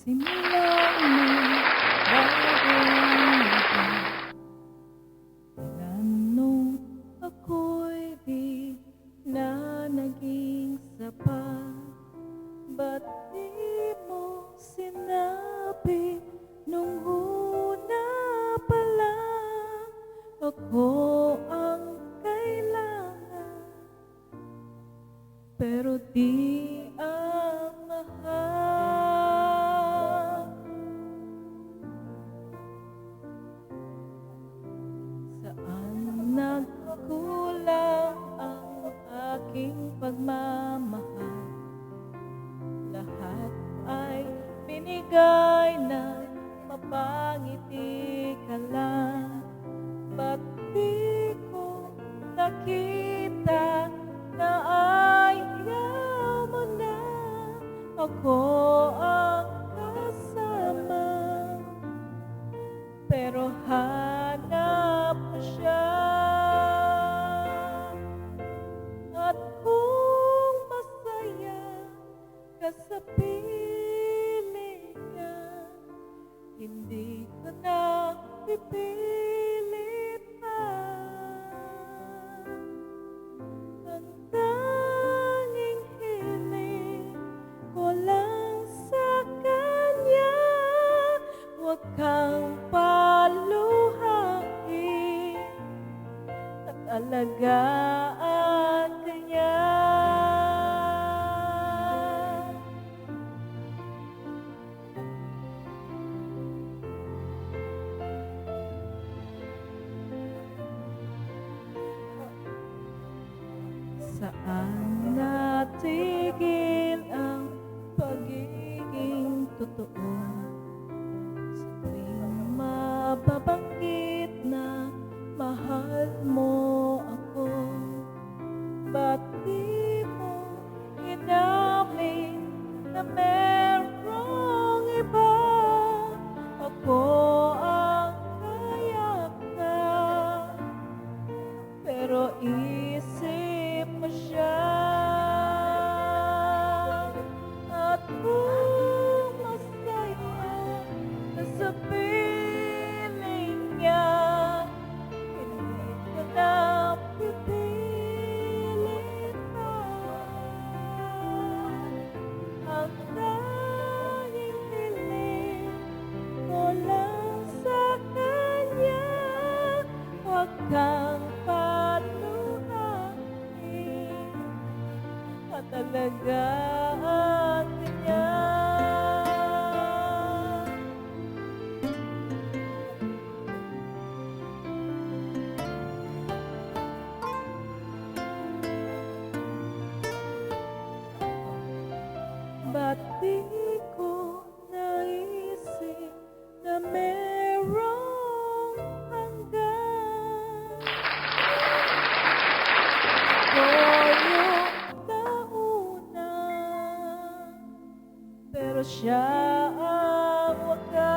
Simulang magbagong ilan nung ako'y di na naging sapat. Ba't di mo sinabi nung una pa lang ako ang kailangan, pero di ang mahal? Saan nagkulang ang aking pagmamahal? Lahat ay binigay na mapangiti ka lang. Ba't di ko nakita na ayaw mo na ako ang kasama? Pero hanap mo siya, at kung masaya ka sa piling niya, hindi ka na pipilit pa. Ang tanging hiling ko lang sa kanya, huwag kang paluhain at alagaan ka niya. Saan natigil ang pagiging totoo? Sa tuwing mababanggit na mahal mo ako, ba't di mo inamin na merong iba? Ako ang kayakap, pero isip mo siya. At kung masaya ka sa piling niya, hindi ka na pipilit pa. Ang tanging hiling ko lang sa kanya, huwag kang paluhain at alagaan ka niya. Ba't di ko naisip na merong hanggan? Ako yung nauna, pero siya ang wakas.